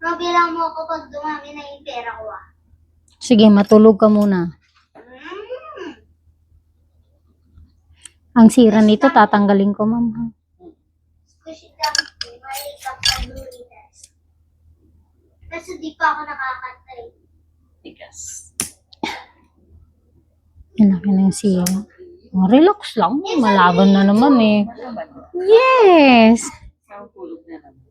Mabilang mo ako pag dumami na yung pera ko ah. Sige, matulog ka muna. Mm. Ang sira nito, tatanggalin ko, ma'am. Ha? Squishy dumpling, maliit ang paluritas. Kasi di pa ako nakakantay. Tigas. Yan laki na yung sira. Oh, relax lang. Malaban na naman eh. Yes! Sa tulog na naman.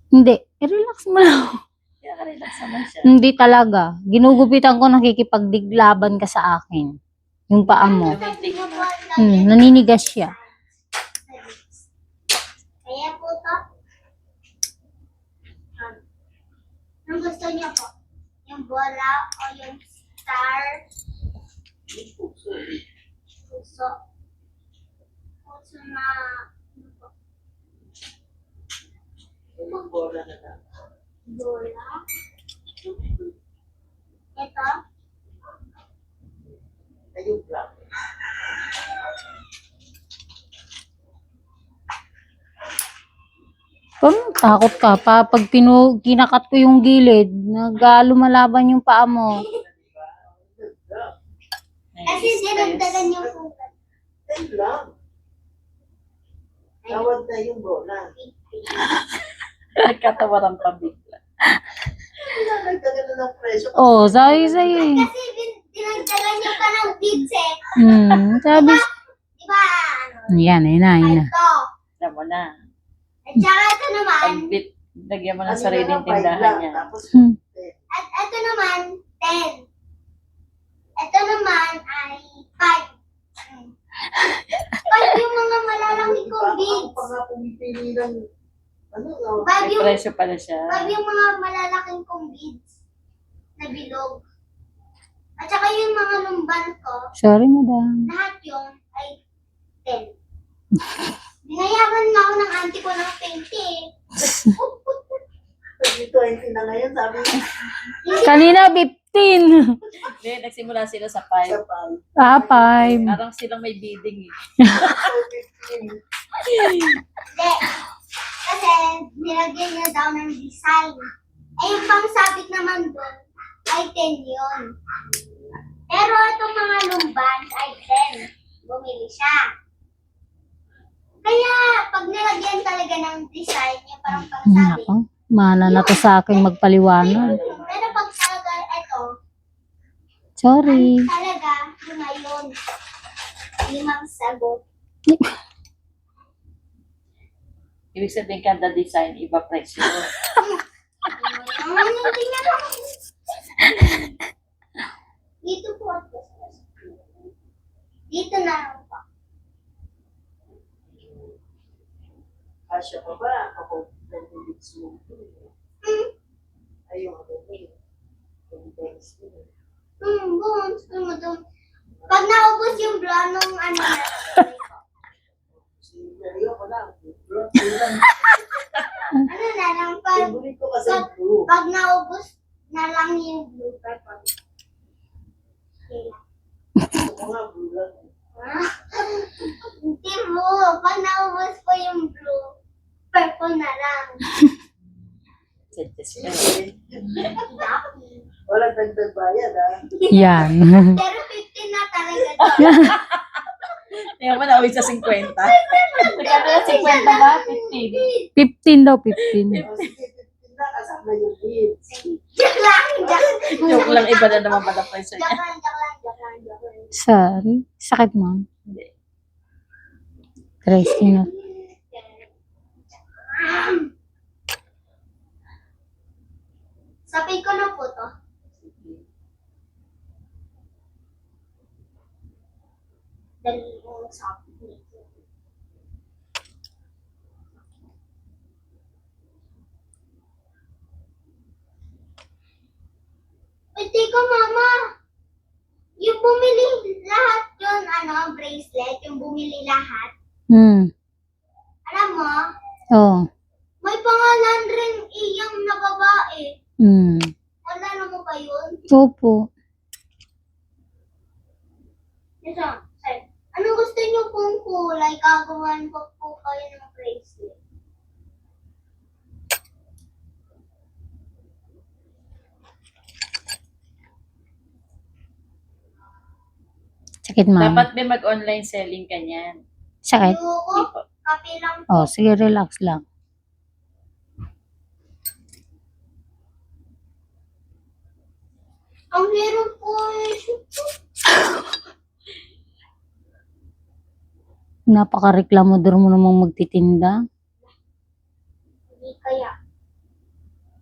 Hindi. Relax mo lang. Kaya ka-relax naman siya. Hindi talaga. Ginugupitan ko, nakikipagdiglaban ka sa akin. Yung paa mo. Naninigas siya. Kaya po to. Anong gusto niyo po? Yung bola o yung star? Puso. Puso na... ano po? Yung bola na lang. Bola. Ito. Ayun lang. Takot ka pa. Pag kinakat ko yung gilid, lumalaban yung paa mo. Kasi dinagdagan yung sugat. Ayun lang. Tawag na yung bola. Nagkatawaran pa bigla. Nagdagan na ng presyo. Oh, sabi sa'yo eh. Kasi dinagdagan niyo pa ng beads eh. Sabi. Diba? Yan, yun na. Ito. Alam mo na. At saka ito naman. Pagbit, lagyan mo ng sariling tindahan niya. At ito naman, 10. Ito naman ay 5. 5 yung mga malalaki kong beads. Pumipili ng ano, 5 may yung, presyo pala siya. 5 yung mga malalaking kong beads na bilog. At saka yung mga lumban ko, Sorry, madam. lahat yung ay 10. Binayaran nga ako ng auntie ko ng 20 eh. 20 na ngayon, sabi niya. Kanina, 15. Hindi, nagsimula sila sa 5. 5. Parang silang may bidding eh. 15. Hindi. Kasi nilagyan niya daw ng design. Eh yung pangsabit naman doon ay 10 yun. Pero itong mga lumban ay 10. Bumili siya. Kaya pag nilagyan talaga ng design, yung parang pangsabit. Nako, mana na to sa akin magpaliwanag. Pero pag talaga ito, Sorry. talaga lumayon. 5 sagot. Ibig sabihin kada design, iba presyo. Hindi na lang. Dito po. Dito na lang po. Asya pa ba? Ako, nag-ulit mo. Ayun, Bones. Pag naubos yung blanong ano na. Ano na lang, pag naubos na lang yung blue purple. Okay lang. Hindi mo, pag naubos po yung blue, purple na lang. Walang dagdag bayad, ha? Yan. Pero 15 na talaga to. Kaya mo na sa 50. Nagkano na 50 ba? 15. 15 daw, 15. Na kasama yung kids. Joke lang. Joke lang, iba na naman pala presyo niya. Joke lang. Sorry. Sakit mo. Hindi. Tracy na. Sapin ko na po to. Dali mo sapin. Teka, mama. Yung bumili lahat yun, bracelet, yung bumili lahat. Alam mo, Oh. may pangalan rin iyang na babae. Wala mo ba yun? Opo. Ito, sir. Anong gusto niyo pong kulay? Gagawan ko po kayo ng bracelet. Sakit, ma'am. Dapat may mag-online selling ka niyan. Sakit? Ayoko. Kape lang. Oh, sige, relax lang. Ang hirap po eh. Napaka-reklamodor mo namang magtitinda. Hindi kaya.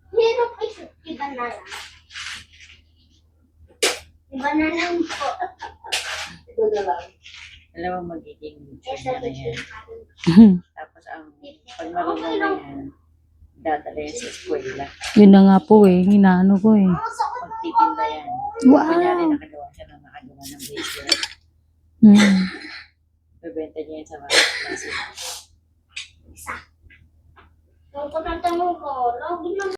Hirap ay iba na lang. Iba na lang po. Alam mo, magiging Kesa YouTube na yan. bitin Tapos pag marunong na yan, dadala yan sa eskwela. Yun na nga po eh, hinaano ko eh. Magtitinda yan. Wow. Kunyari, nakagawa siya ng bracelet. Hmm. Bebenta niya yan sa mga klase. Isa. Ang pagkatanong ko, lagi lang